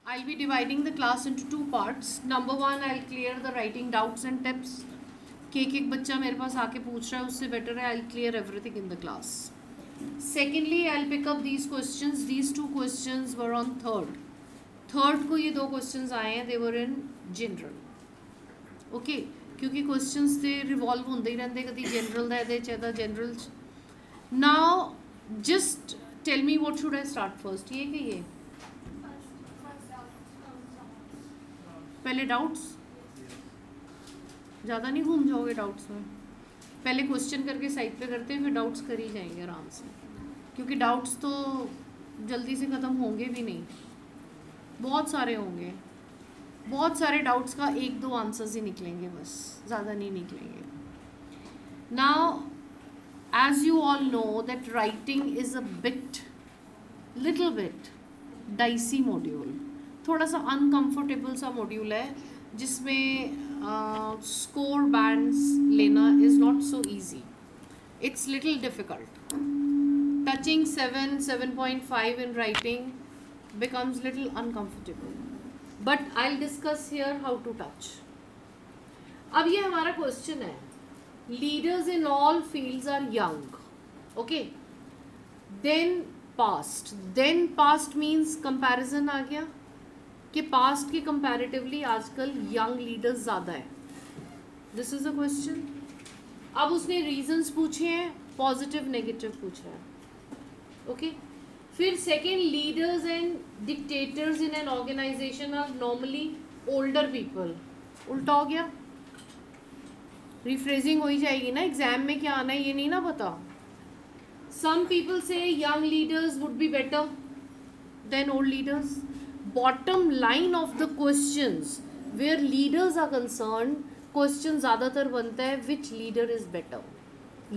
I'll be dividing the class into two parts. Number one, I'll clear the writing doubts and tips. कि एक बच्चा मेरे पास आके पूछ रहा है, उससे बेटर है I'll clear everything in the class. Secondly, I'll pick up these questions. These two questions were on third. Third को ये दो questions आए हैं, they were in general. Okay, क्योंकि questions ते revolve होंदे ही रहंदे, कदी general दा ਇਹਦੇ ਚ ਇਹਦਾ general ਚ. Now, just tell me what should I start first? ये कि ये? पहले डाउट्स, ज़्यादा नहीं घूम जाओगे डाउट्स में. पहले क्वेश्चन करके साइड पे करते हैं, फिर डाउट्स कर ही जाएंगे आराम से, क्योंकि डाउट्स तो जल्दी से ख़त्म होंगे भी नहीं, बहुत सारे होंगे. बहुत सारे डाउट्स का एक दो आंसर्स ही निकलेंगे बस, ज़्यादा नहीं निकलेंगे. Now as you all know that writing is a bit, little bit dicey module. थोड़ा सा अनकंफर्टेबल सा मॉड्यूल है, जिसमें स्कोर बैंड्स लेना is not so easy. It's little difficult. Touching 7.5 in writing becomes little uncomfortable, but I'll discuss here how to touch. अब ये हमारा question है, leaders in all fields are young. Okay, then past means comparison आ गया कि past के comparatively आजकल young leaders ज़्यादा है. This is a question. अब उसने रीजंस पूछे हैं, पॉजिटिव नेगेटिव पूछा है. ओके, फिर second, leaders and dictators in an organisation are normally older people. उल्टा हो गया, रिफ्रेजिंग हो ही जाएगी ना. एग्जाम में क्या आना है ये नहीं ना पता. सम पीपल से young leaders would be better than old leaders. Bottom line of the questions where leaders are concerned, question ज़्यादातर बनता है which leader is better,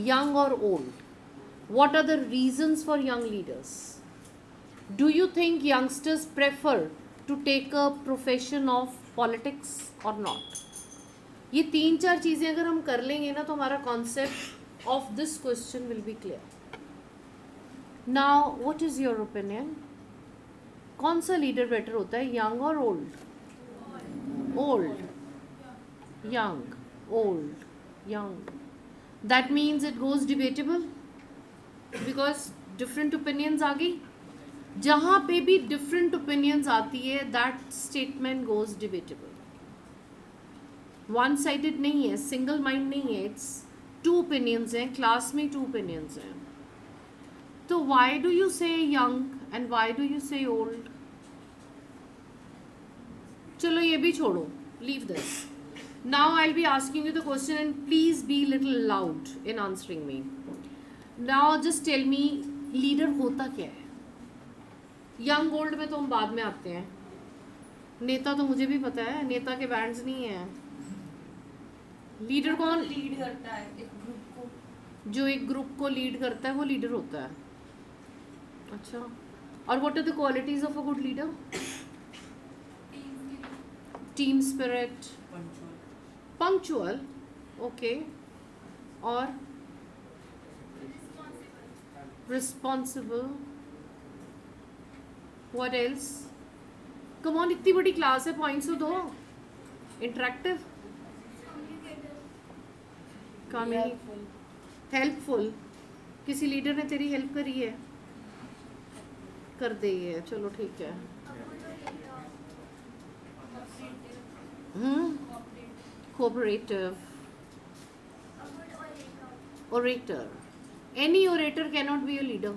young or old. What are the reasons for young leaders? Do you think youngsters prefer to take a profession of politics or not? ये तीन चार चीज़ें अगर हम कर लेंगे ना, तो हमारा concept of this question will be clear. Now, what is your opinion? कौन सा लीडर बेटर होता है, यंग और old? Old, young, old, young. That means it goes debatable because different opinions आ गई. जहाँ पे भी डिफरेंट ओपिनियंस आती है, that statement goes debatable. One sided नहीं है, सिंगल माइंड नहीं है. इट्स टू ओपिनियंस हैं, क्लास में टू ओपिनियंस हैं. तो why do you say young and why do you say old? चलो ये भी छोड़ो, leave this. Now I'll be asking you the question and please be little loud in answering me. Now just tell me, leader होता क्या है? Young old में तो हम बाद में आते हैं. नेता तो मुझे भी पता है, नेता के बैंड्स नहीं हैं. लीडर कौन लीड करता है एक ग्रुप को? जो एक ग्रुप को लीड करता है वो लीडर होता है. अच्छा, और what are the qualities of a good leader? Team spirit, punctual, okay, और responsible. What else? Come on, इतनी बड़ी क्लास है, पॉइंट्स तो दो. Interactive, helpful. किसी लीडर ने तेरी हेल्प करी है? कर दे है, चलो ठीक है. Cooperative, orator. Any orator cannot be a leader.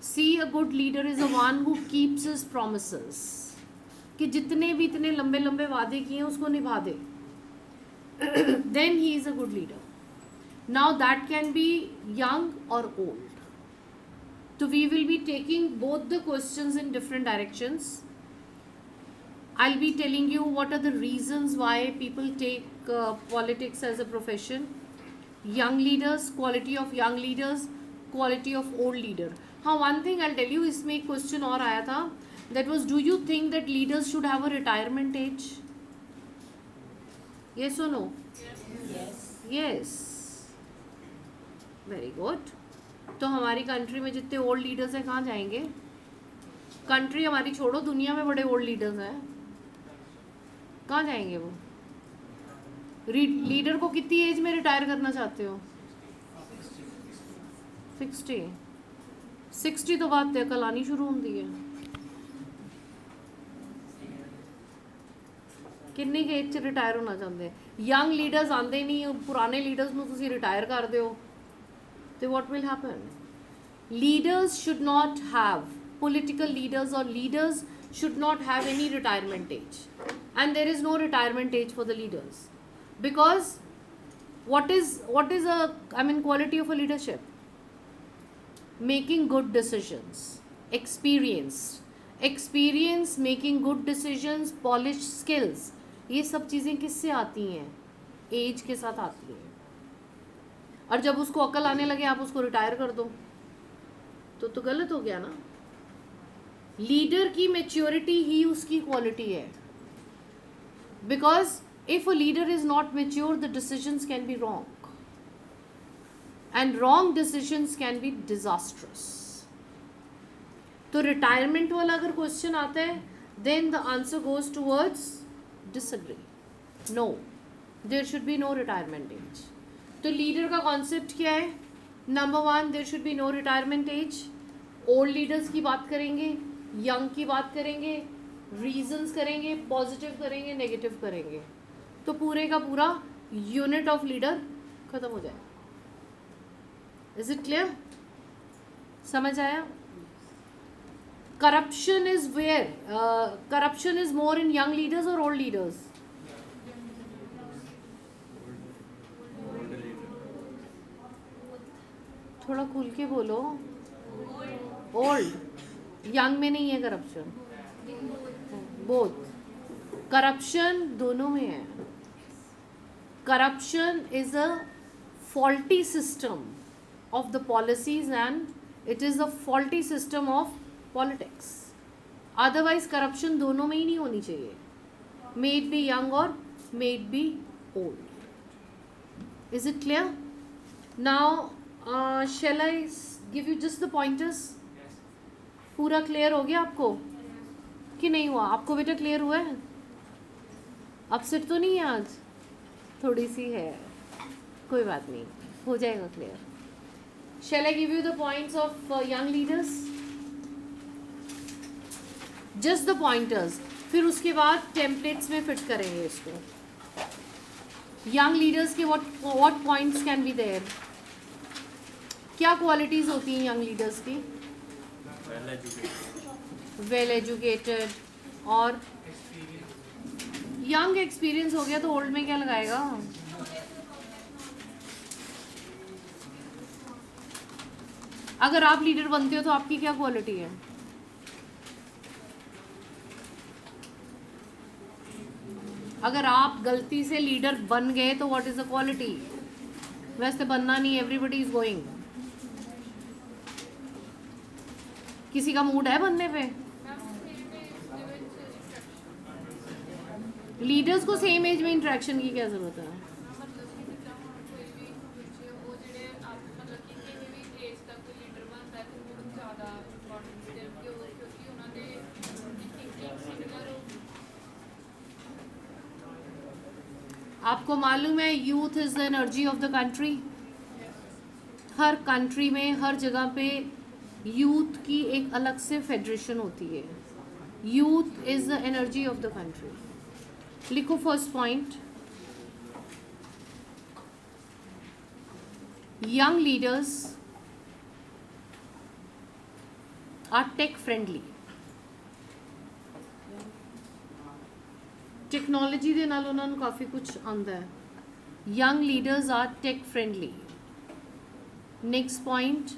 See, a good leader is a one who keeps his promises, कि जितने भी इतने लंबे लंबे वादे किए उसको निभा दे. Then he is a good leader. Now that can be young और old. So we will be taking both the questions in different directions. I'll be telling you what are the reasons why people take politics as a profession. Young leaders, quality of young leaders, quality of old leader. हाँ, one thing I'll tell you, इसमें एक question और आया था. That was, do you think that leaders should have a retirement age? Yes or no? Yes. Yes. Very good. तो हमारी country में जितने ओल्ड लीडर्स हैं कहाँ जाएंगे? कंट्री हमारी छोड़ो, दुनिया में बड़े ओल्ड लीडर्स हैं, कहाँ जाएंगे वो? लीडर को कितनी एज में रिटायर करना चाहते हो? 60 तो बात अकल आनी शुरू होती है। किन्नी के एज च रिटायर होना चाहते? यंग लीडर्स आते नहीं, पुराने लीडर्स ਨੂੰ ਤੁਸੀਂ ਰਿਟਾਇਰ ਕਰ ਦਿਓ ਤੇ what will happen? Leaders should not have, political leaders or leaders should not have any retirement age, and there is no retirement age for the leaders, because what is a quality of a leadership? Making good decisions, experience making good decisions, polished skills, ये सब चीज़ें किससे आती हैं? As के साथ आती हैं। और जब उसको अकल आने लगे आप उसको रिटायर कर दो तो गलत हो गया ना। लीडर की मैच्योरिटी ही उसकी क्वालिटी है, because if a leader is not mature the decisions can be wrong, and wrong decisions can be disastrous. तो रिटायरमेंट वाला अगर क्वेश्चन आता है then the answer goes towards disagree, no, there should be no retirement age. तो leader का concept क्या है? Number 1, there should be no retirement age. Old leaders की बात करेंगे, यंग की बात करेंगे, रीजंस करेंगे, पॉजिटिव करेंगे, नेगेटिव करेंगे, तो पूरे का पूरा यूनिट ऑफ लीडर खत्म हो जाए। Is it clear? समझ आया? Corruption is where, corruption is more in young leaders और ओल्ड लीडर्स? थोड़ा खुल के बोलो। ओल्ड, यंग में नहीं है करप्शन, बोथ। करप्शन दोनों में है। Corruption is a faulty system of the policies, and it is a faulty system of politics. Otherwise corruption दोनों में ही नहीं होनी चाहिए, may it be young or may it be old. Is it clear? Now shall I give you just the pointers? पूरा clear हो गया आपको कि नहीं हुआ? आपको बेटा क्लियर हुआ है? अपसेट तो नहीं है आज? थोड़ी सी है, कोई बात नहीं, हो जाएगा clear. Shall I give you the points of young leaders? Just the pointers. फिर उसके बाद टेम्पलेट्स में फिट करेंगे इसको। यंग लीडर्स के what points can be there? क्या क्वालिटीज होती हैं यंग लीडर्स की? वेल एजुकेटेड, और यंग एक्सपीरियंस हो गया तो ओल्ड में क्या लगाएगा? अगर आप लीडर बनते हो तो आपकी क्या क्वालिटी है? अगर आप गलती से लीडर बन गए तो व्हाट इज द क्वालिटी? वैसे बनना नहीं, एवरीबडी इज गोइंग। किसी का मूड है बनने पे? लीडर्स को सेम एज में इंटरेक्शन की क्या जरूरत है? आपको मालूम है youth is the energy of the country. Her country में, हर जगह पे यूथ की एक अलग से फेडरेशन होती है। Youth is the energy of the country. लिखो first point, young leaders are tech friendly. Technology ਦੇ ਨਾਲ ਉਹਨਾਂ ਨੂੰ ਕਾਫੀ ਕੁਝ ਆਉਂਦਾ ਹੈ। young leaders are tech friendly. next point,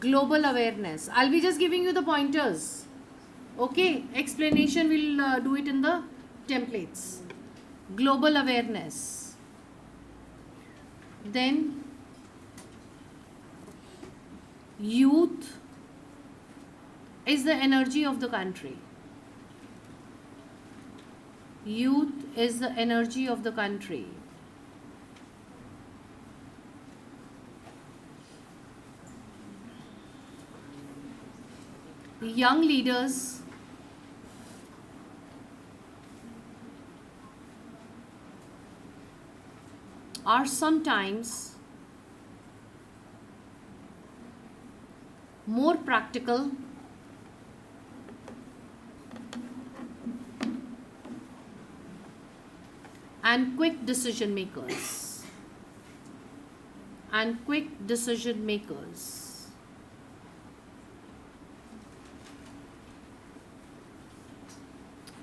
global awareness. I'll be just giving you the pointers, okay? Explanation we'll do it in the templates. Global awareness, then youth is the energy of the country. Youth is the energy of the country. Young leaders are sometimes more practical and quick decision makers. And quick decision makers.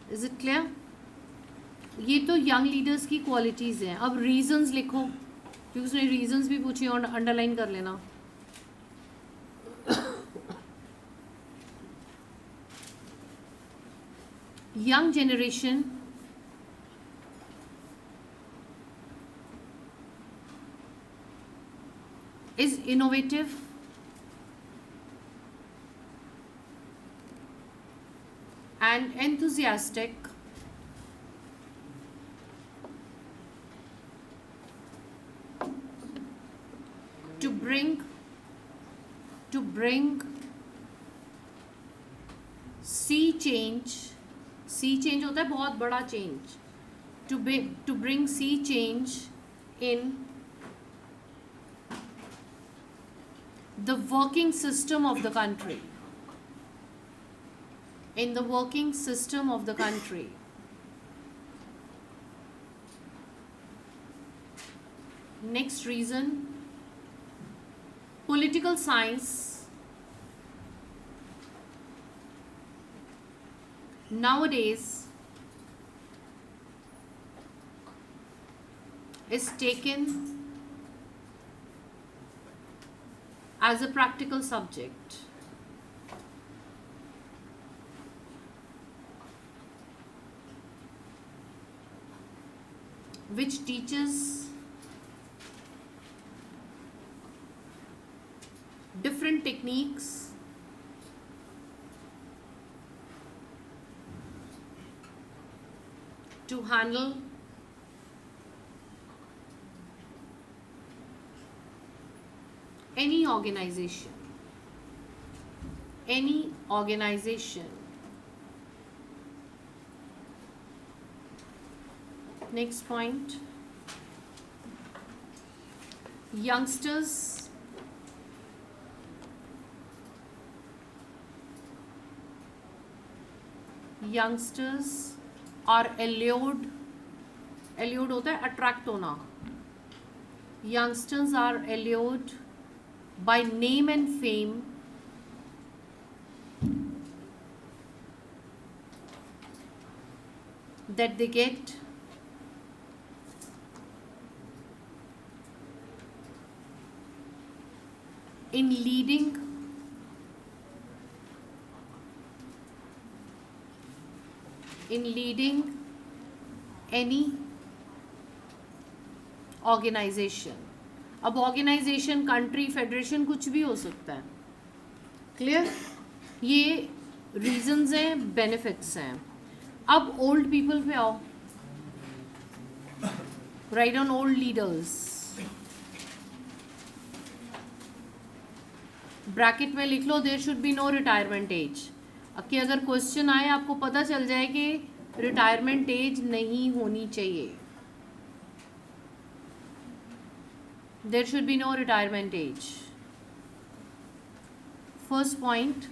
Is it clear? ये तो young leaders की qualities हैं. अब reasons लिखो, क्योंकि उसने reasons भी पूछी और अंडरलाइन कर लेना. Young generation is innovative and enthusiastic to bring sea change. Sea change होता है बहुत बड़ा change. To bring sea change in the working system of the country. In the working system of the country. Next reason, political science nowadays is taken as a practical subject. Which teaches different techniques to handle any organization. Any organization. Next point, youngsters are allured होता है attract होना. Youngsters are allured by name and fame that they get in leading any organization. अब organisation, country, federation कुछ भी हो सकता है. Clear? ये रीजंस हैं, बेनिफिट्स हैं. अब ओल्ड पीपल पे आओ. Right on old leaders. Bracket में लिख लो there should be no retirement age. अब कि अगर क्वेश्चन आए आपको पता चल जाए कि रिटायरमेंट एज नहीं होनी चाहिए. There should be no retirement age. First point,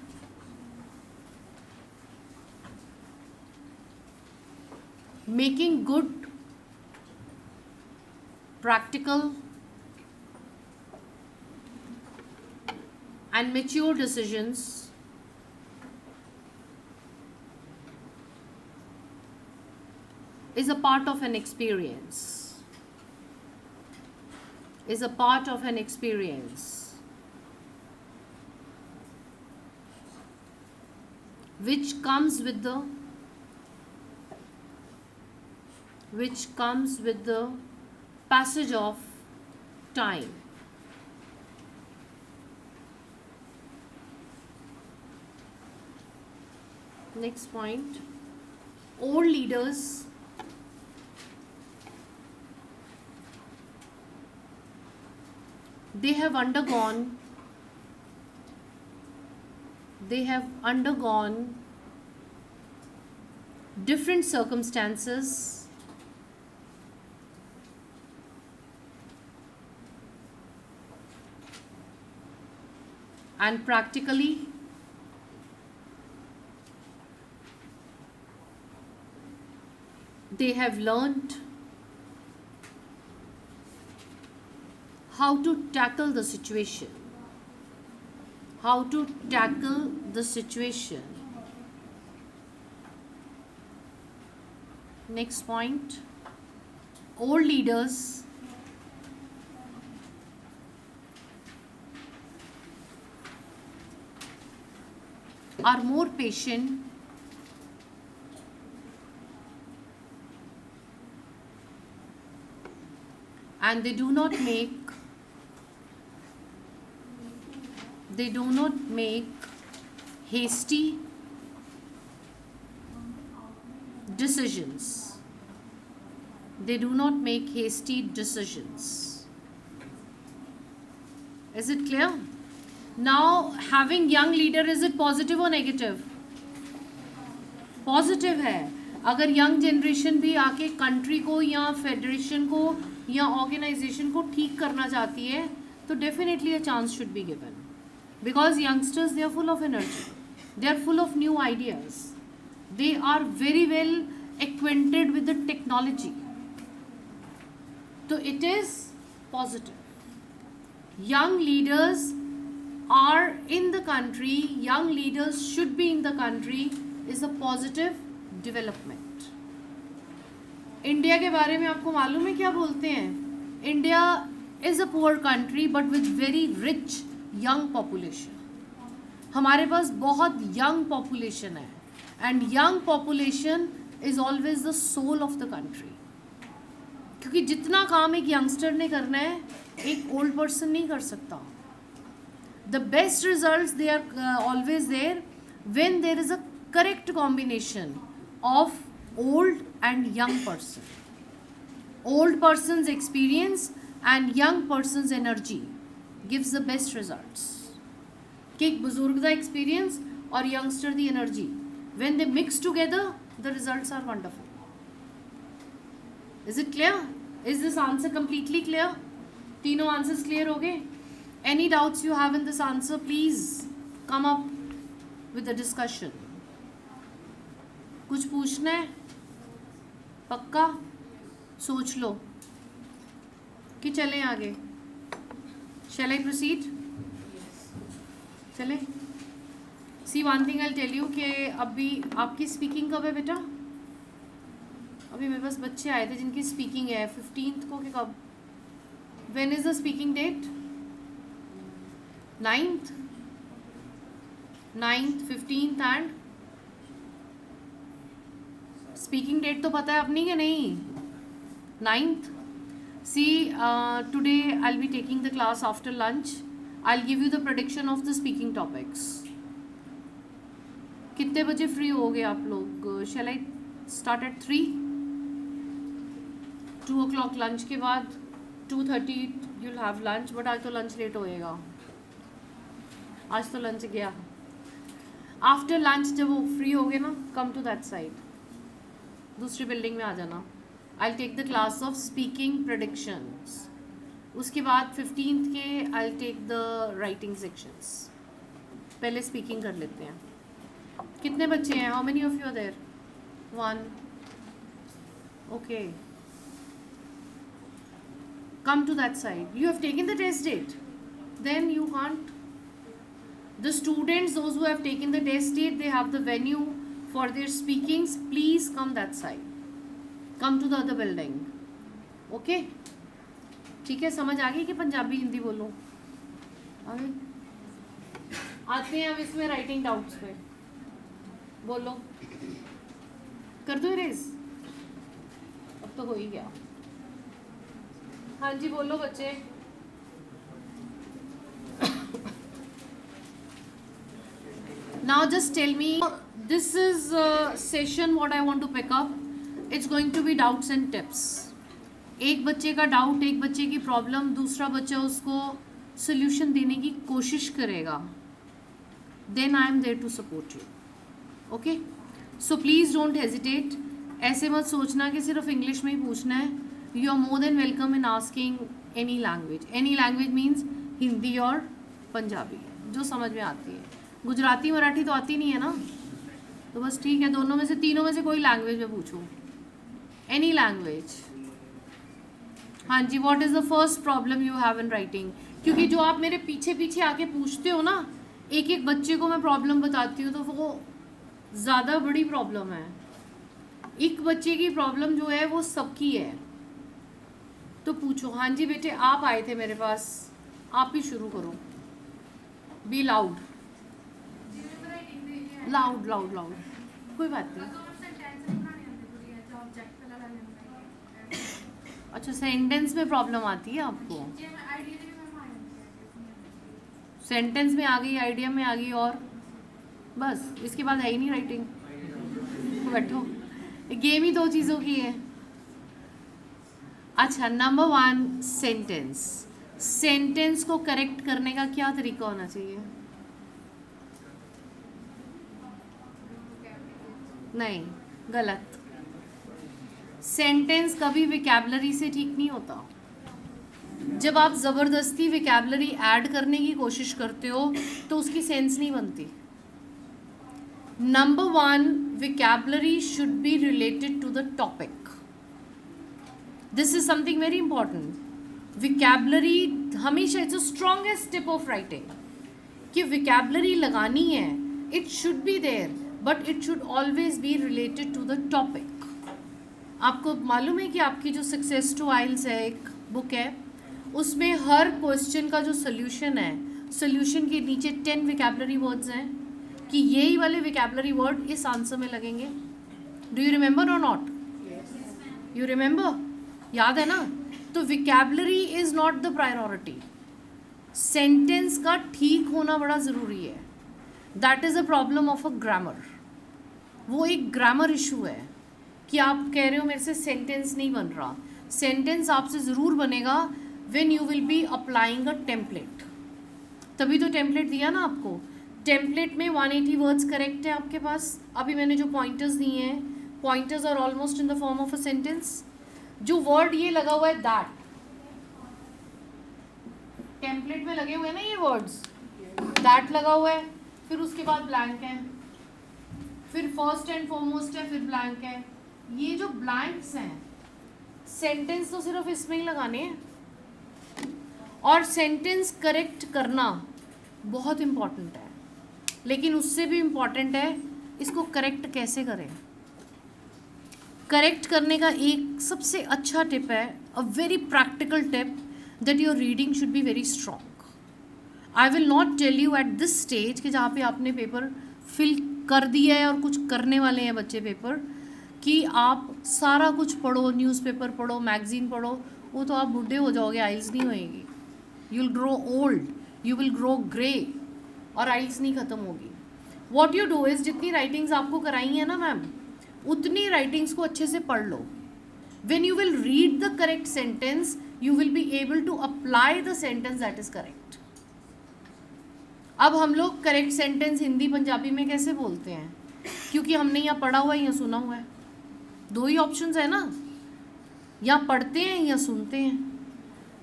making good practical and mature decisions is a part of an experience. Which comes with the passage of time. Next point, old leaders they have undergone they have undergone different circumstances and practically they have learned how to tackle the situation. How to tackle the situation. Next point. Old leaders are more patient and they do not make hasty decisions. They do not make hasty decisions. Is it clear? Now, having young leader, is it positive or negative? Positive है. अगर young generation भी आके country को या federation को या organisation को ठीक करना चाहती है तो definitely a chance should be given, because youngsters they are full of energy, they are full of new ideas, they are very well acquainted with the technology. तो it is positive. young leaders are in the country, young leaders should be in the country is a positive development. India के बारे में आपको मालूम है क्या बोलते हैं? India is a poor country but with very rich young population. हमारे पास बहुत यंग पॉपुलेशन है and young population is always the soul of the country. क्योंकि जितना काम एक यंगस्टर ने करना है एक ओल्ड पर्सन नहीं कर सकता. The best results they are always there when there is a correct combination of old and young person. Old person's experience and young person's energy gives the best results. कि एक बुजुर्ग का experience और youngster the energy when they mix together the results are wonderful. Is it clear? Is this answer completely clear? तीनों answers clear हो गए? Any doubts you have in this answer, please come up with a discussion. कुछ पूछना है? पक्का? सोच लो कि चलें आगे. Shall I proceed? चलें. See one thing I'll tell you कि अभी आपकी स्पीकिंग कब है बेटा? अभी मेरे पास बच्चे आए थे जिनकी स्पीकिंग है 15th को. कि कब? When is the speaking date? 9th, 15th and speaking date तो पता है अपनी कि नहीं? 9th. See, today I'll be taking the class after lunch. I'll give you the prediction of the speaking topics. कितने बजे फ्री हो गए आप लोग? Shall I start at 3? 2 o'clock lunch के बाद 2:30 you'll have lunch. बट आज तो लंच लेट होएगा. आज तो लंच गया. आफ्टर लंच जब वो फ्री हो गए ना, कम टू दैट साइड, दूसरी बिल्डिंग में आ जाना. I take the class of speaking predictions. उसके बाद 15th के I take the writing sections. पहले स्पीकिंग कर लेते हैं. कितने बच्चे हैं? How many of you are there? 1. Okay, come to that side. You have taken the test date, then you can't. The students, those who have taken the test date, they have the venue for their speakings. Please come that side, come to the other building. Okay? ठीक है, समझ आ गई कि पंजाबी हिंदी बोलो? आ गई? आते हैं अब इसमें राइटिंग डाउट्स पे. बोलो, कर दो इरेज. अब तो हो ही गया. हाँ जी बोलो बच्चे. Now just tell me, this is a session what I want to pick up. It's going to be doubts and tips. एक बच्चे का डाउट, एक बच्चे की प्रॉब्लम, दूसरा बच्चा उसको सोल्यूशन देने की कोशिश करेगा. then I am there to support you. Okay, so please don't hesitate. ऐसे मत सोचना कि सिर्फ इंग्लिश में ही पूछना है. You are more than welcome in asking any language. Any language means Hindi और पंजाबी, जो समझ में आती है. गुजराती मराठी तो आती नहीं है ना, तो बस ठीक है, दोनों में से तीनों में से कोई लैंग्वेज में पूछो, एनी लैंग्वेज. हाँ जी, what is the first problem you have in writing? क्योंकि जो आप मेरे पीछे पीछे आके पूछते हो ना, एक एक बच्चे को मैं प्रॉब्लम बताती हूँ, तो वो ज़्यादा बड़ी प्रॉब्लम है. एक बच्चे की प्रॉब्लम जो है वो सबकी है. तो पूछो. हाँ जी बेटे, आप आए थे मेरे पास, आप ही शुरू करो. Be loud, loud loud loud. कोई बात नहीं. अच्छा, सेंटेंस में प्रॉब्लम आती है आपको? सेंटेंस में आ गई, आइडिया में आ गई, और बस इसके बाद है ही नहीं राइटिंग. तो बैठो, गेम ही 2 चीज़ों की है. अच्छा, नंबर 1, सेंटेंस. सेंटेंस को करेक्ट करने का क्या तरीका होना चाहिए? नहीं, गलत. सेंटेंस कभी विकैबुलरी से ठीक नहीं होता. जब आप ज़बरदस्ती विकैबुलरी ऐड करने की कोशिश करते हो तो उसकी सेंस नहीं बनती. Number 1, vocabulary should be related to the topic. This is something very important. Vocabulary हमेशा it's the strongest tip of writing. कि विकैबुलरी लगानी है, it should be there, but it should always be related to the topic. आपको मालूम है कि आपकी जो सक्सेस टू आइल्स है, एक बुक है, उसमें हर क्वेश्चन का जो सोल्यूशन है, सोल्यूशन के नीचे 10 विकैबुलरी वर्ड्स हैं कि यही वाले विकैबुलरी वर्ड इस आंसर में लगेंगे. डू यू रिमेंबर और नॉट? You remember? याद है ना? तो vocabulary is not the priority. Sentence का ठीक होना बड़ा ज़रूरी है. That is a problem of a grammar. वो एक ग्रामर इशू है कि आप कह रहे हो मेरे से सेंटेंस नहीं बन रहा. सेंटेंस आपसे ज़रूर बनेगा when you will be applying a template. तभी तो टेम्पलेट दिया ना आपको. टेम्पलेट में 180 वर्ड्स करेक्ट है आपके पास. अभी मैंने जो पॉइंटर्स दिए हैं, pointers are almost in the form of a sentence. जो वर्ड ये लगा हुआ है दैट, टेम्पलेट में लगे हुए हैं ना ये वर्ड्स, दैट लगा हुआ है, फिर उसके बाद ब्लैंक है, फिर फर्स्ट एंड फॉरमोस्ट है, फिर ब्लैंक है. ये जो ब्लैंक्स हैं, सेंटेंस तो सिर्फ इसमें ही लगाने हैं. और सेंटेंस करेक्ट करना बहुत इम्पॉर्टेंट है, लेकिन उससे भी इम्पॉर्टेंट है इसको करेक्ट कैसे करें. करेक्ट करने का एक सबसे अच्छा टिप है, a very practical tip, that your reading should be very strong. I will not tell you at this stage कि जहाँ पे आपने पेपर फिल कर दिया है और कुछ करने वाले हैं बच्चे पेपर, कि आप सारा कुछ पढ़ो, न्यूज़पेपर पढ़ो, मैगजीन पढ़ो. वो तो आप बूढ़े हो जाओगे, आइल्स नहीं होएगी. You will grow old, you will grow grey, और आइल्स नहीं ख़त्म होगी. वॉट यू डू इज़, जितनी राइटिंग्स आपको कराई हैं ना मैम, उतनी राइटिंग्स को अच्छे से पढ़ लो. When you will read the correct sentence, you will be able to apply the sentence that is correct. अब हम लोग करेक्ट सेंटेंस हिंदी पंजाबी में कैसे बोलते हैं? क्योंकि हमने यहाँ पढ़ा हुआ है या सुना हुआ है. 2 ही ऑप्शंस है ना, या पढ़ते हैं या सुनते हैं.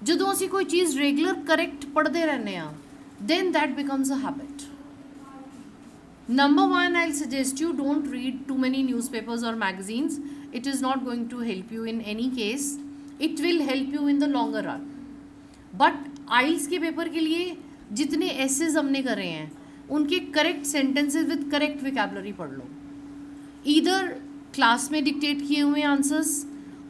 ਜਦੋਂ ਅਸੀਂ कोई चीज़ रेगुलर करेक्ट पढ़ते रहने हैं, then that becomes a habit. Number 1, I'll suggest you don't read too many newspapers or magazines. It is not going to help you in any case. It will help you in the longer run. But IELTS के paper के लिए जितने essays हमने करे हैं, उनके correct sentences with correct विकैबुलरी पढ़ लो. Either class में डिक्टेट किए हुए आंसर्स,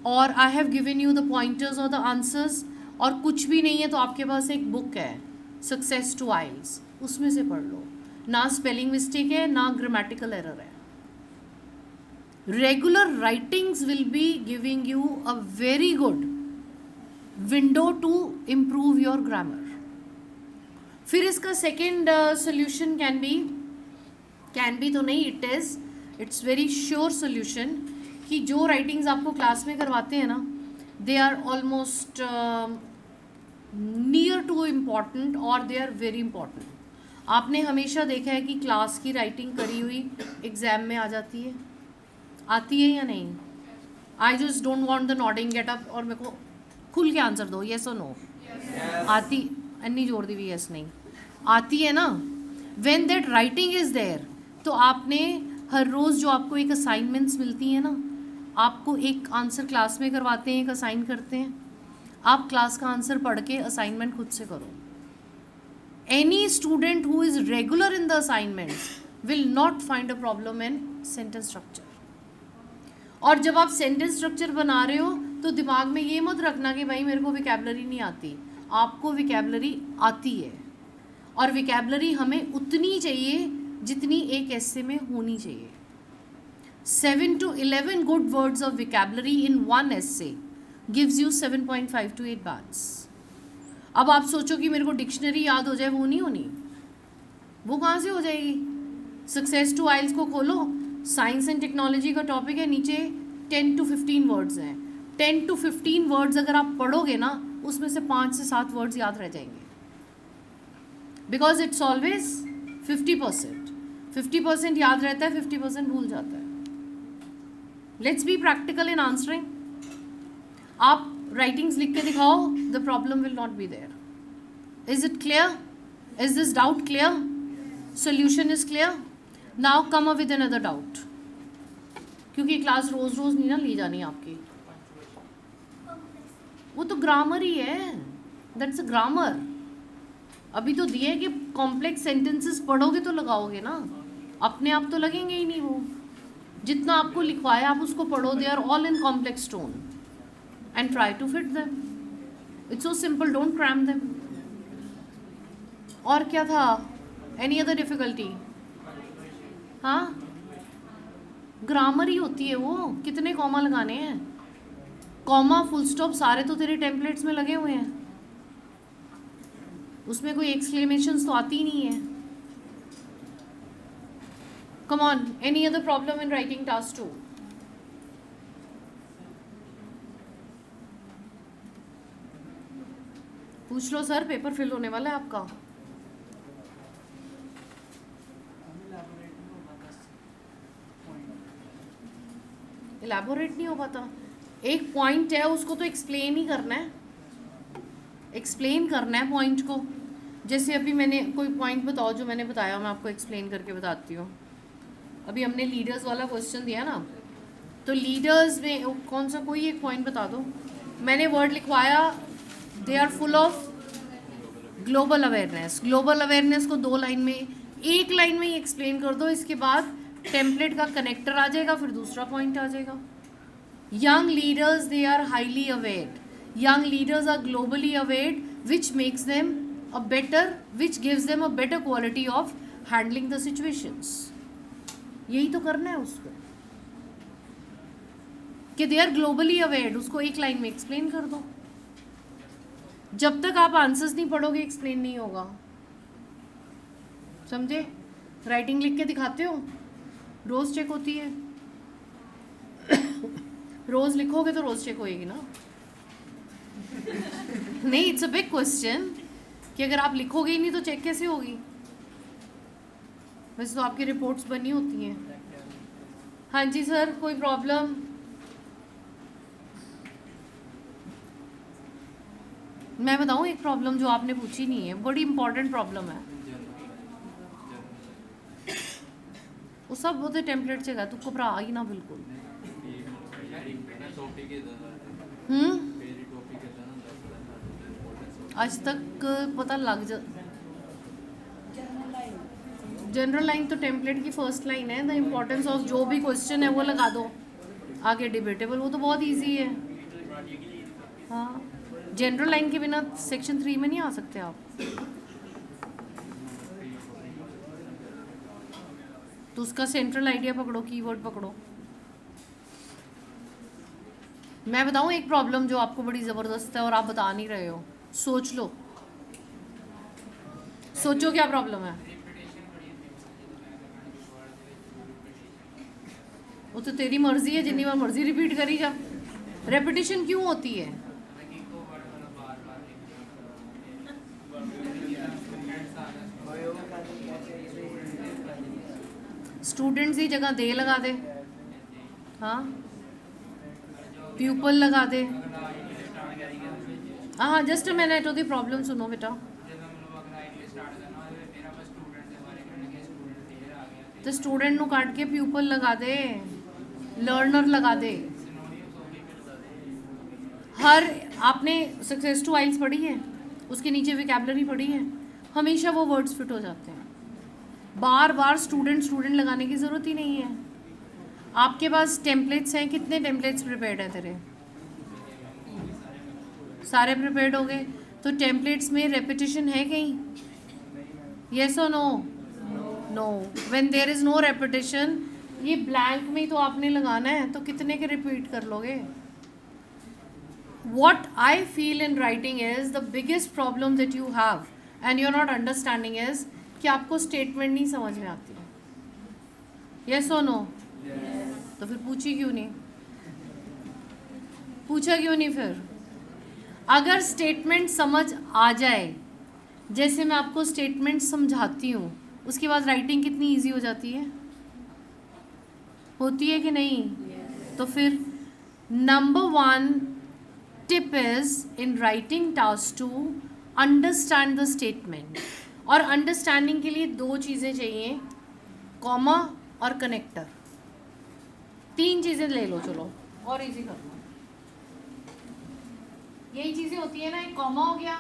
और I have given you the pointers और द आंसर्स, और कुछ भी नहीं है तो आपके पास एक बुक है सक्सेस टू आइल्स, उसमें से पढ़ लो. ना स्पेलिंग मिस्टेक है, ना ग्रामेटिकल एरर है. Regular writings will be giving you a very good window to improve your grammar. फिर इसका सेकेंड सोल्यूशन कैन बी तो नहीं, इट्स वेरी श्योर सोल्यूशन, कि जो राइटिंग्स आपको क्लास में करवाते हैं ना, they are almost near to important, और दे आर वेरी इंपॉर्टेंट. आपने हमेशा देखा है कि क्लास की राइटिंग करी हुई एग्जाम में आ जाती है, आती है या नहीं? I just don't want the nodding get up, और मेरे को खुल के आंसर दो, येस और नो। आती, अन्नी जोड़ दी हुई, यस नहीं आती है ना। When that writing is there, तो आपने हर रोज़ जो आपको एक असाइनमेंट्स मिलती है ना, आपको एक आंसर क्लास में करवाते हैं, एक असाइन करते हैं, आप क्लास का आंसर पढ़ के असाइनमेंट खुद से करो। Any student who is regular in the assignments will not find a problem in sentence structure. और जब आप सेंटेंस स्ट्रक्चर बना रहे हो तो दिमाग में ये मत रखना कि भाई मेरे को विकैबलरी नहीं आती, आपको विकैबलरी आती है, और विकैबलरी हमें उतनी चाहिए जितनी एक ऐसे में होनी चाहिए। 7 to 11 good words of vocabulary in one essay gives you 7.5 to 8 bars. अब आप सोचो कि मेरे को डिक्शनरी याद हो जाए, वो नहीं होनी, वो कहाँ से हो जाएगी? सक्सेस टू आइल्स को खोलो, साइंस एंड टेक्नोलॉजी का टॉपिक है, नीचे 10 to 15 वर्ड्स हैं। 10 to 15 वर्ड्स अगर आप पढ़ोगे ना, उसमें से 5 से 7 वर्ड्स याद रह जाएंगे, बिकॉज इट्स ऑलवेज 50%। 50% याद रहता है, 50% भूल जाता है। Let's be practical in answering. आप राइटिंग्स लिख के दिखाओ, the problem will not be there. Is it clear? Is this doubt clear? Solution is clear? Now come up with another doubt, क्योंकि क्लास रोज रोज नहीं ना ली जानी आपकी, वो तो ग्रामर ही है, दैट्स अ ग्रामर। अभी तो दिए कि कॉम्प्लेक्स सेंटेंसेस पढ़ोगे तो लगाओगे ना, अपने आप तो लगेंगे ही नहीं। वो जितना आपको लिखवाया आप उसको पढ़ो, they are all in complex tone and try to fit them. It's so simple, don't cram them. और क्या था? Any other difficulty? हाँ, ग्रामर ही होती है वो, कितने कॉमा लगाने हैं? कॉमा, फुल स्टॉप सारे तो तेरे टेम्पलेट्स में लगे हुए हैं, उसमें कोई एक्सक्लेमेशंस तो आती ही नहीं है। Come on, any other problem in writing task 2? पूछ लो सर, पेपर फिल होने वाला है आपका। इलैबोरेट नहीं हो पाता, एक पॉइंट है उसको तो एक्सप्लेन ही करना है, एक्सप्लेन करना है पॉइंट को। जैसे अभी मैंने कोई पॉइंट बताओ जो मैंने बताया, मैं आपको एक्सप्लेन करके बताती हूँ। अभी हमने लीडर्स वाला क्वेश्चन दिया ना, तो लीडर्स में कौन सा कोई एक पॉइंट बता दो। मैंने वर्ड लिखवाया, they are full of global awareness. Global awareness को 2 लाइन में, 1 लाइन में ही एक्सप्लेन कर दो, इसके बाद टेम्पलेट का कनेक्टर आ जाएगा, फिर दूसरा पॉइंट आ जाएगा। Young leaders, they are highly aware, young leaders are globally aware, which makes them a better, which gives them a better quality of handling the situations. यही तो करना है उसको, कि they are globally aware, उसको 1 line में explain कर दो। जब तक आप आंसर्स नहीं पढ़ोगे एक्सप्लेन नहीं होगा, समझे? राइटिंग लिख के दिखाते हो, रोज चेक होती है रोज लिखोगे तो रोज चेक होएगी ना। नहीं, इट्स अ बिग क्वेश्चन कि अगर आप लिखोगे ही नहीं तो चेक कैसे होगी? वैसे तो आपकी रिपोर्ट्स बनी होती हैं। हाँ जी सर, कोई प्रॉब्लम? मैं बताऊँ एक प्रॉब्लम जो आपने पूछी नहीं है, बड़ी इंपॉर्टेंट प्रॉब्लम है। वो सब होते टेम्पलेट से, तू घबरा ही ना बिल्कुल। आज तक पता लग जा। जनरल लाइन तो टेम्पलेट की फर्स्ट लाइन है, द इम्पोर्टेंस ऑफ जो भी क्वेश्चन है वो लगा दो, आगे डिबेटेबल, वो तो बहुत इजी है। हाँ, जनरल लाइन के बिना सेक्शन 3 में नहीं आ सकते आप, तो उसका सेंट्रल आइडिया पकड़ो, कीवर्ड पकड़ो। मैं बताऊं एक प्रॉब्लम जो आपको बड़ी ज़बरदस्त है और आप बता नहीं रहे हो, सोच लो, सोचो क्या प्रॉब्लम है। वो तो तेरी मर्जी है, जितनी बार मर्जी रिपीट करी जा। रेपिटेशन क्यों होती है? स्टूडेंट्स की जगह दे लगा दे, हाँ प्यूपल लगा दे। हाँ जस्ट अ मिनट, ओदी प्रॉब्लम सुनो बेटा। तो स्टूडेंट नु काट के प्यूपल लगा दे, लर्नर लगा दे। हर आपने सक्सेस टू आइल्स पढ़ी है, उसके नीचे विकैबुलरी पढ़ी है, हमेशा वो वर्ड्स फिट हो जाते हैं। बार बार स्टूडेंट स्टूडेंट लगाने की ज़रूरत ही नहीं है। आपके पास टेम्पलेट्स हैं, कितने टेम्पलेट्स प्रिपेयर्ड हैं तेरे? सारे प्रिपेयर्ड हो गए। तो टेम्पलेट्स में रेपिटेशन है कहीं? येस और no? No. When there is no repetition, ये ब्लैंक में ही तो आपने लगाना है, तो कितने के रिपीट कर लोगे? What I feel in writing is the biggest problem that you have and you're not understanding is कि आपको स्टेटमेंट नहीं समझ में आती है। Yes or no? Yes. तो फिर पूछी क्यों नहीं? पूछा क्यों नहीं फिर? अगर स्टेटमेंट समझ आ जाए, जैसे मैं आपको स्टेटमेंट समझाती हूँ, उसके बाद राइटिंग कितनी इजी हो जाती है? होती है कि नहीं? Yes. तो फिर number 1 tip is in writing task 2 understand the statement। और अंडरस्टैंडिंग के लिए 2 चीज़ें चाहिए, कॉमा और कनेक्टर। 3 चीज़ें ले लो, चलो और इजी कर लो। यही चीज़ें होती है ना, एक कॉमा हो गया,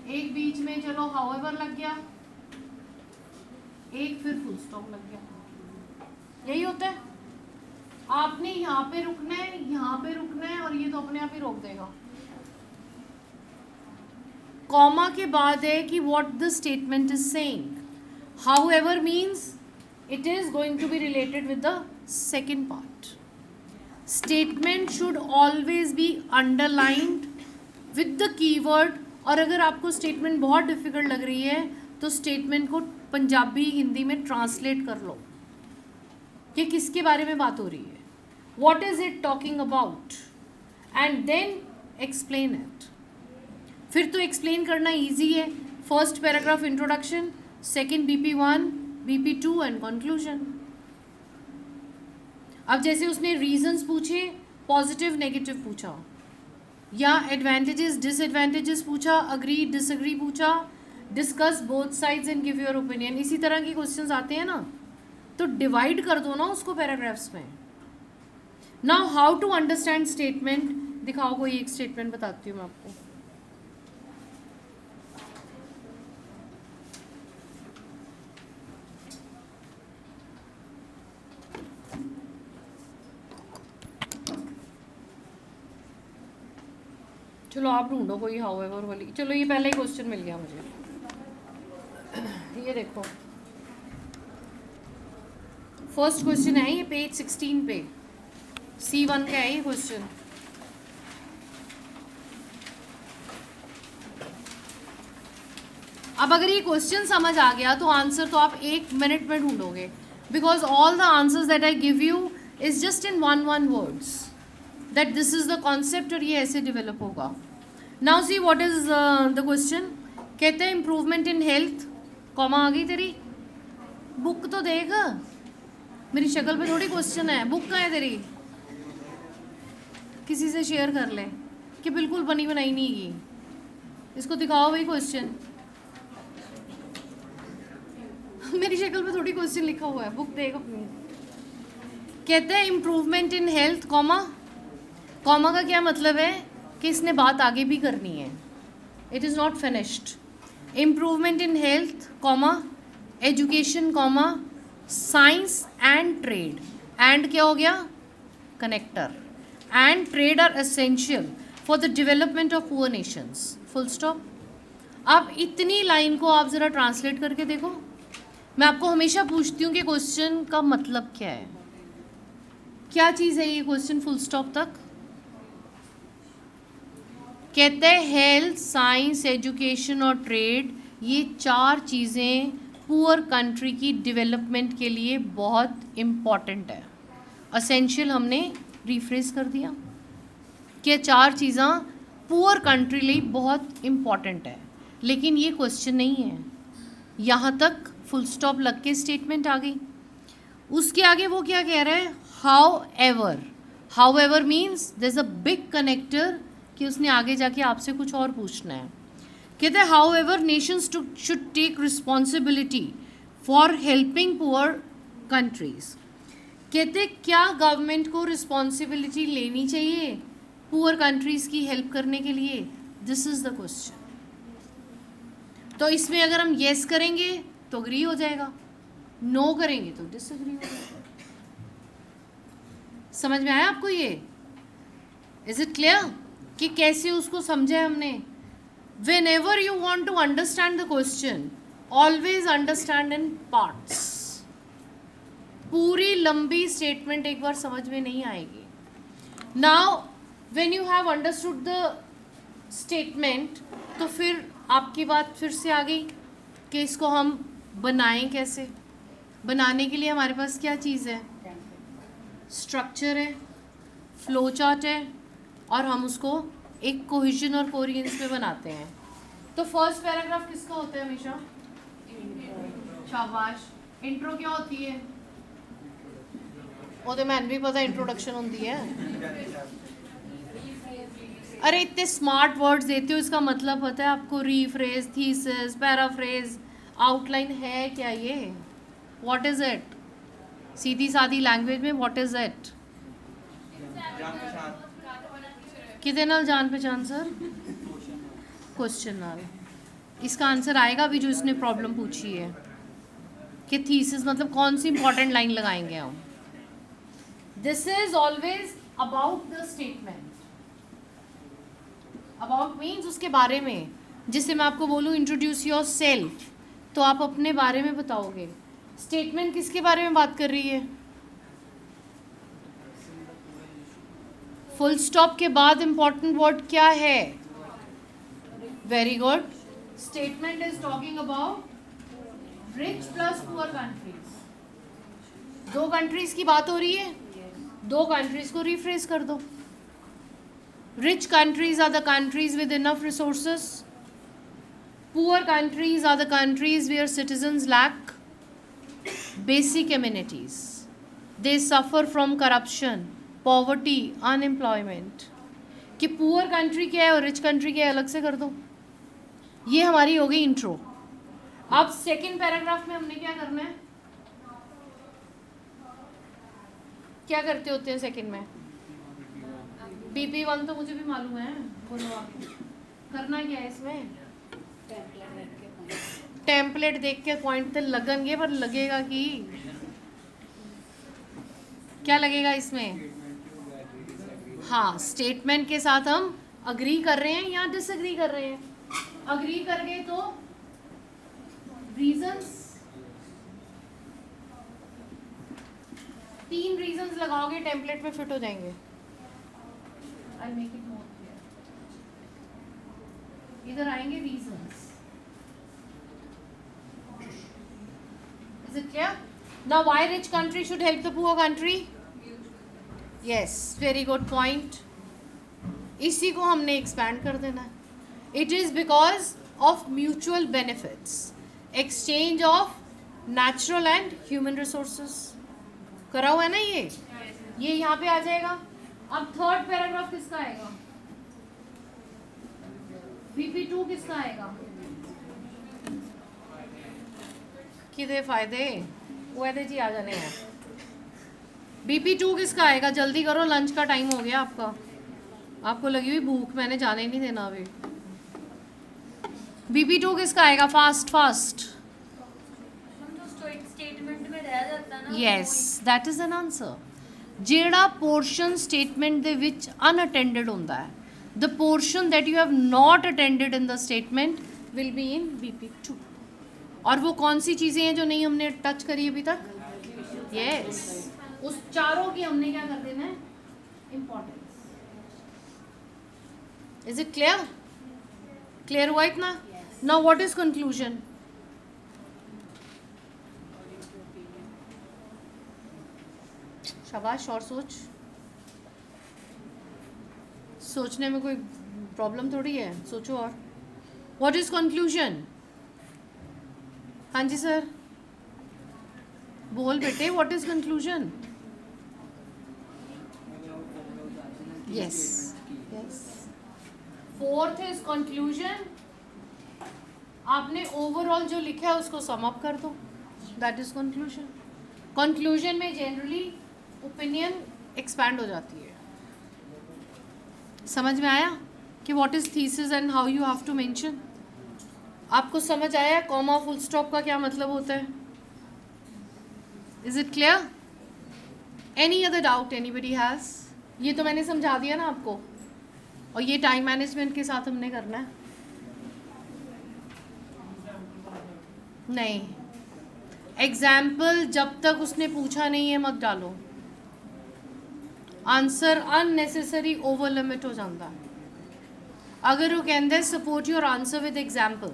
एक बीच में चलो हाउएवर लग गया, एक फिर फुल स्टॉप लग गया। यही होता है। आपने यहाँ पे रुकना है, यहाँ पे रुकना है, और ये तो अपने आप ही रोक देगा। कॉमा के बाद है कि what the statement is saying. However means it is going to be related with the second part. Statement should always be underlined with the keyword. और अगर आपको स्टेटमेंट बहुत डिफिकल्ट लग रही है तो स्टेटमेंट को पंजाबी हिंदी में ट्रांसलेट कर लो कि किसके बारे में बात हो रही है, what is it talking about, and then explain it। फिर तो एक्सप्लेन करना इजी है। First paragraph introduction, second BP1, BP2 and conclusion. अब जैसे उसने रीजंस पूछे, पॉजिटिव नेगेटिव पूछा, या एडवांटेजेस डिसएडवांटेजेस पूछा, अग्री डिसएग्री पूछा, discuss both sides and give your opinion, इसी तरह के क्वेश्चंस आते हैं ना, तो डिवाइड कर दो ना उसको पैराग्राफ्स में। Now how to understand statement, दिखाओ कोई एक स्टेटमेंट बताती हूँ मैं आपको। चलो आप ढूंढो कोई हाउएवर वाली। चलो ये पहला ही क्वेश्चन मिल गया मुझे। ये देखो फर्स्ट क्वेश्चन है, ये पेज 16 पे C1 का है ये क्वेश्चन। अब अगर ये क्वेश्चन समझ आ गया तो आंसर तो आप 1 मिनट में ढूंढोगे, because all the answers that I give you is just in one words that this is the concept, और ये ऐसे डेवलप होगा। Now see what is the question. कहते हैं इम्प्रूवमेंट इन हेल्थ, कॉमा आ गई तेरी, बुक तो देख, मेरी शक्ल पे थोड़ी क्वेश्चन है, बुक कहाँ है तेरी? किसी से शेयर कर ले कि बिल्कुल बनी बनाई नहीं की, इसको दिखाओ भाई क्वेश्चन। मेरी शक्ल पे थोड़ी क्वेश्चन लिखा हुआ है, बुक देख अपनी। कहते हैं improvement in health, comma. Comma का क्या मतलब है कि इसने बात आगे भी करनी है, it is not finished. Improvement in health, comma, education, comma, science and trade, and क्या हो गया? Connector. And trade are essential for the development of poor nations, full stop. अब इतनी लाइन को आप ज़रा ट्रांसलेट करके देखो। मैं आपको हमेशा पूछती हूँ कि क्वेश्चन का मतलब क्या है, क्या चीज़ है ये क्वेश्चन, फुल स्टॉप तक। कहते हैं हेल्थ, साइंस, एजुकेशन और ट्रेड, ये 4 चीज़ें पुअर कंट्री की डेवलपमेंट के लिए बहुत इम्पॉर्टेंट है। असेंशियल हमने रिफ्रेस कर दिया कि 4 चीज़ां पुअर कंट्री लिए बहुत इम्पॉर्टेंट है, लेकिन ये क्वेश्चन नहीं है। यहाँ तक फुल स्टॉप लग के स्टेटमेंट आ गई। उसके आगे वो क्या कह रहे हैं, however means there is a big connector कि उसने आगे जाके आपसे कुछ और पूछना है. कहते हैं however nations should take responsibility for helping poor countries. कहते क्या गवर्नमेंट को रिस्पॉन्सिबिलिटी लेनी चाहिए पुअर कंट्रीज की हेल्प करने के लिए. This is the question. तो इसमें अगर हम येस करेंगे तो अग्री हो जाएगा, नो करेंगे तो डिसएग्री हो जाएगा. समझ में आया आपको ये? इज इट क्लियर कि कैसे उसको समझे हमने? Whenever you want to understand the question always understand in parts. पूरी लंबी स्टेटमेंट एक बार समझ में नहीं आएगी. Now when you have understood the statement तो फिर आपकी बात फिर से आ गई कि इसको हम बनाएं कैसे. बनाने के लिए हमारे पास क्या चीज़ है, स्ट्रक्चर है, फ्लो चार्ट है, और हम उसको एक कोहेजन और कोहेरेंस में बनाते हैं. तो फर्स्ट पैराग्राफ किसका होता है हमेशा? शाबाश. इंट्रो क्या होती है? वो तो मैंने भी पता इंट्रोडक्शन होती है. अरे इतने स्मार्ट वर्ड्स देते हो, इसका मतलब पता है आपको? रीफ्रेज, थीसिस, पैराफ्रेज, आउटलाइन है क्या ये? What is it? सीधी सादी लैंग्वेज में व्हाट इज इट? कितने नाल जान पहचान सर? क्वेश्चन नाल. इसका आंसर आएगा अभी जो इसने प्रॉब्लम पूछी है कि थीसिस मतलब कौन सी इंपॉर्टेंट लाइन लगाएंगे हम. This is always about the statement. About means उसके बारे में. जिससे मैं आपको बोलूँ इंट्रोड्यूस योर सेल्फ, तो आप अपने बारे में बताओगे. स्टेटमेंट किसके बारे में बात कर रही है? फुल स्टॉप के बाद इंपॉर्टेंट वर्ड क्या है? Very good. Statement is talking about rich plus poor countries. दो कंट्रीज की बात हो रही है, दो कंट्रीज को रिफ्रेज कर दो. Rich countries are the countries with enough resources. Poor countries are the countries where citizens lack basic amenities. They suffer from corruption, poverty, unemployment. कि पुअर कंट्री क्या है और रिच कंट्री क्या है अलग से कर दो. ये हमारी हो गई इंट्रो. अब सेकेंड पैराग्राफ में हमने क्या करना है? क्या करते होते हैं सेकेंड में? BP1 तो मुझे भी मालूम है. बोलो आप करना क्या है इसमें? टेम्पलेट देख के पॉइंट तो लगेंगे, पर लगेगा कि क्या लगेगा इसमें? हाँ, स्टेटमेंट के साथ हम अग्री कर रहे हैं या डिसएग्री कर रहे हैं. अग्री कर गए तो रीजंस, 3 रीजंस लगाओगे टेम्पलेट में फिट हो जाएंगे. I'll make it more clear. इधर आएंगे reasons. Is it clear? Now why rich country should help the poor country? Yes, very good point. इसी को हमने expand कर देना. It is because of mutual benefits, exchange of natural and human resources. करा हुआ है ना ये यहाँ पे आ जाएगा. अब थर्ड पैराग्राफ किसका आएगा? BP2 किसका आएगा? किधे फायदे वो ऐसे जी आ जाने हैं. BP2 किसका आएगा? जल्दी करो, लंच का टाइम हो गया आपका. आपको लगी हुई भूख, मैंने जाने नहीं देना अभी. BP2 किसका आएगा? Fast fast. स्टेटमेंट में रह जाता ना. Yes, that is an answer. ਜਿਹੜਾ पोर्शन स्टेटमेंट ਦੇ ਵਿੱਚ अनअटेंडेड ਹੁੰਦਾ है, the portion that you have not attended in the statement will be in BP2. और वो कौन सी चीज़ें हैं जो नहीं हमने टच करी अभी तक? यस, उस चारों की हमने क्या कर देना है? Importance. Is it clear? Clear हुआ इतना? Now what is conclusion? शाबाश. और सोचने में कोई प्रॉब्लम थोड़ी है, सोचो. और व्हाट इज कंक्लूजन? हाँ जी सर. बोल बेटे, what is conclusion? Yes yes, fourth is conclusion. आपने ओवरऑल जो लिखा है उसको सम अप कर दो, दैट इज कंक्लूजन. कंक्लूजन में जनरली ओपिनियन एक्सपैंड हो जाती है. समझ में आया कि what is thesis and how you have to mention? आपको समझ आया कॉमा फुल स्टॉप का क्या मतलब होता है? Is it clear? Any other doubt anybody has? ये तो मैंने समझा दिया ना आपको, और ये टाइम मैनेजमेंट के साथ हमने करना है. नहीं, एग्जाम्पल जब तक उसने पूछा नहीं है मत डालो. आंसर अननेसेसरी ओवर लिमिट हो जाता है. अगर वो कहते हैं support your answer with example,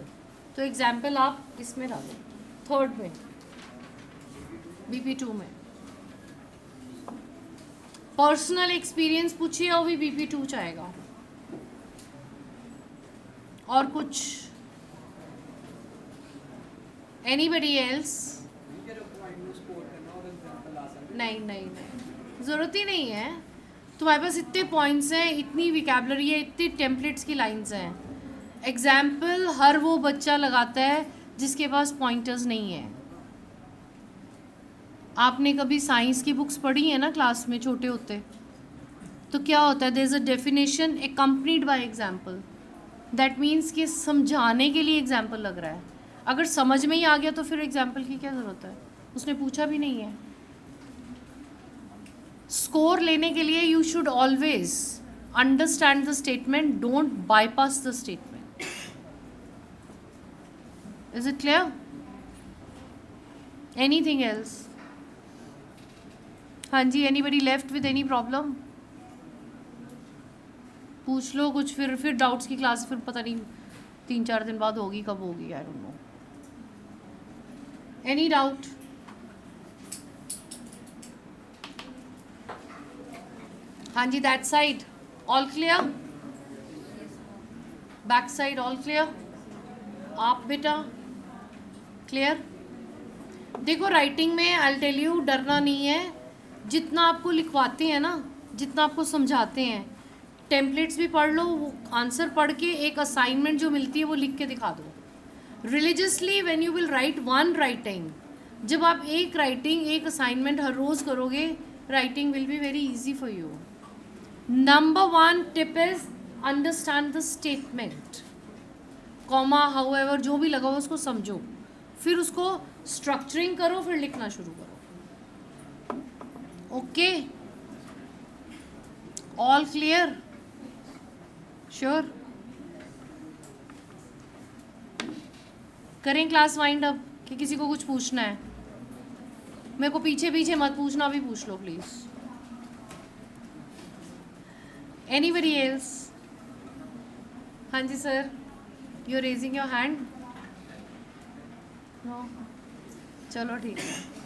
तो एग्जाम्पल आप इसमें डालो, थर्ड में, BP2 में. पर्सनल एक्सपीरियंस पूछिए और भी BP2 चाहेगा. और कुछ? Anybody else? नहीं नहीं नहीं, ज़रूरत ही नहीं है. तुम्हारे पास इतने पॉइंट्स हैं, इतनी विकैबुलरी है, इतनी टेम्पलेट्स की लाइंस हैं. एग्जाम्पल हर वो बच्चा लगाता है जिसके पास पॉइंटर्स नहीं है. आपने कभी साइंस की बुक्स पढ़ी है ना क्लास में छोटे होते, तो क्या होता है, there is a definition accompanied by example. That means कि समझाने के लिए एग्जाम्पल लग रहा है. अगर समझ में ही आ गया तो फिर एग्जाम्पल की क्या ज़रूरत है? उसने पूछा भी नहीं है. स्कोर लेने के लिए you should always understand the statement, don't bypass the statement. Is it clear? Anything else? हाँ जी, anybody left with any problem? पूछ लो कुछ. फिर डाउट्स की क्लास फिर पता नहीं 3-4 दिन बाद होगी, कब होगी, I don't know. Any doubt? हाँ जी, that side all clear? Back side all clear? आप बेटा क्लियर? देखो राइटिंग में आई विल टेल यू, डरना नहीं है. जितना आपको लिखवाते हैं ना, जितना आपको समझाते हैं, टेम्पलेट्स भी पढ़ लो, वो आंसर पढ़ के एक असाइनमेंट जो मिलती है वो लिख के दिखा दो. Religiously when you will write one writing, जब आप एक राइटिंग, एक असाइनमेंट हर रोज़ करोगे, writing will be very easy for you. Number 1 tip is understand the statement. Comma however जो भी लगा हो उसको समझो, फिर उसको स्ट्रक्चरिंग करो, फिर लिखना शुरू करो. Okay, all clear? श्योर? करें क्लास वाइंड अप कि किसी को कुछ पूछना है? मेरे को पीछे पीछे मत पूछना, अभी पूछ लो प्लीज. Anybody else? हाँ जी sir, you are raising your hand. No, चलो ठीक है.